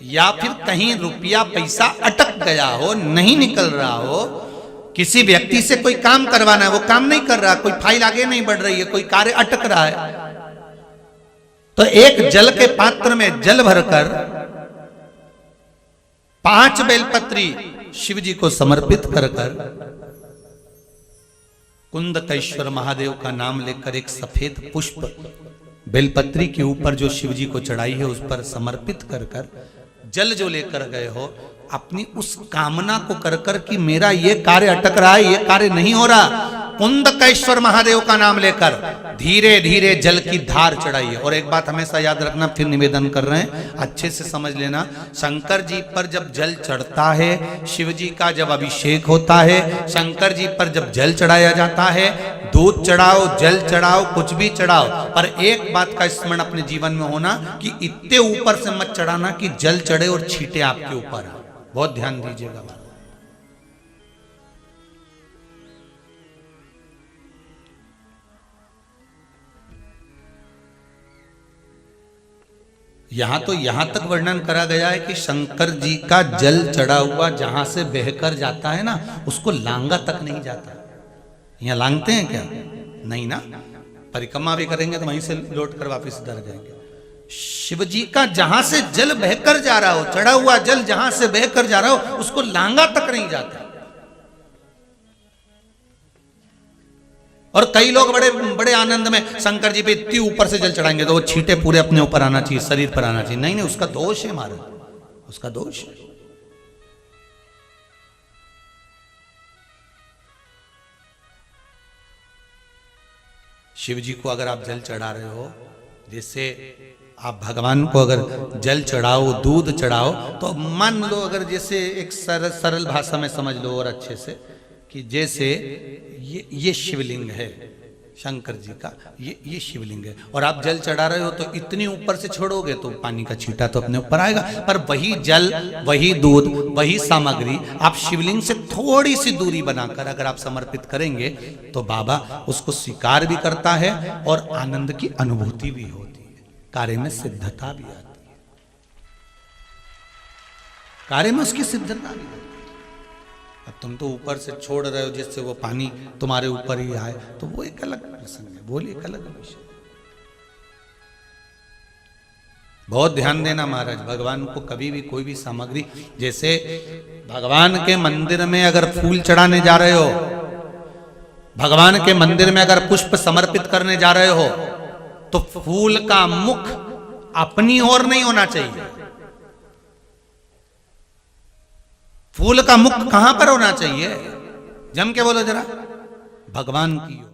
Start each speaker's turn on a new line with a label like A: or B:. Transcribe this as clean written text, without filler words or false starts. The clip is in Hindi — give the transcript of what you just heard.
A: या फिर कहीं रुपया पैसा अटक गया हो, नहीं निकल रहा हो, किसी व्यक्ति से कोई काम करवाना है, वो काम नहीं कर रहा, कोई फाइल आगे नहीं बढ़ रही है, कोई कार्य अटक रहा है, तो एक जल के पात्र में जल भरकर 5 बेलपत्री शिव जी को समर्पित कर कुंदकेश्वर महादेव का नाम लेकर एक सफेद पुष्प बेलपत्री के ऊपर जो शिव जी को चढ़ाई है उस पर समर्पित कर जल जो लेकर गए हो, अपनी उस कामना को कर कि मेरा ये कार्य अटक रहा है, ये कार्य नहीं हो रहा, कुंदकेश्वर महादेव का नाम लेकर धीरे धीरे जल की धार चढ़ाइए। और एक बात हमेशा याद रखना, फिर निवेदन कर रहे हैं, अच्छे से समझ लेना, शंकर जी पर जब जल चढ़ता है, शिव जी का जब अभिषेक होता है, शंकर जी पर जब जल चढ़ाया जाता है, दूध चढ़ाओ, जल चढ़ाओ, कुछ भी चढ़ाओ, पर एक बात का स्मरण अपने जीवन में होना कि इतने ऊपर से मत चढ़ाना कि जल चढ़े और छींटे आपके ऊपर। बहुत ध्यान दीजिएगा। यहां तक वर्णन करा गया है कि शंकर जी का जल चढ़ा हुआ जहां से बहकर जाता है ना, उसको लांगा तक नहीं जाता। यहां लांगते हैं क्या? नहीं ना, परिक्रमा भी करेंगे तो वहीं से लौट कर वापिस इधर जाएंगे। शिव जी का जहां से जल बहकर जा रहा हो, चढ़ा हुआ जल जहां से बहकर जा रहा हो, उसको लांगा तक नहीं जाता। और कई लोग बड़े बड़े आनंद में शंकर जी पे इतनी ऊपर से जल चढ़ाएंगे तो वो छींटे पूरे अपने ऊपर आना चाहिए, शरीर पर आना चाहिए। नहीं नहीं, उसका दोष है महाराज, उसका दोष है। शिव जी को अगर आप जल चढ़ा रहे हो, जैसे आप भगवान को अगर जल चढ़ाओ, दूध चढ़ाओ, तो मान लो अगर जैसे एक सरल भाषा में समझ लो और अच्छे से कि जैसे ये शिवलिंग है शंकर जी का, ये शिवलिंग है, और आप जल चढ़ा रहे हो तो इतनी ऊपर से छोड़ोगे तो पानी का छींटा तो अपने ऊपर आएगा, पर वही जल, वही दूध, वही सामग्री आप शिवलिंग से थोड़ी सी दूरी बनाकर अगर आप समर्पित करेंगे तो बाबा उसको स्वीकार भी करता है और आनंद की अनुभूति भी होती है, कार्य में सिद्धता भी आती है, कार्य में उसकी सिद्धता भी होती है। अब तुम तो ऊपर से छोड़ रहे हो जिससे वो पानी तुम्हारे ऊपर ही आए, तो वो एक अलग प्रसंग है, बोलिए एक अलग विषय। बहुत ध्यान देना महाराज, भगवान को कभी भी कोई भी सामग्री, जैसे भगवान के मंदिर में अगर फूल चढ़ाने जा रहे हो, भगवान के मंदिर में अगर पुष्प समर्पित करने जा रहे हो, तो फूल का मुख अपनी ओर नहीं होना चाहिए। फूल का मुख कहां पर होना चाहिए? जम के बोलो जरा, भगवान की ओर।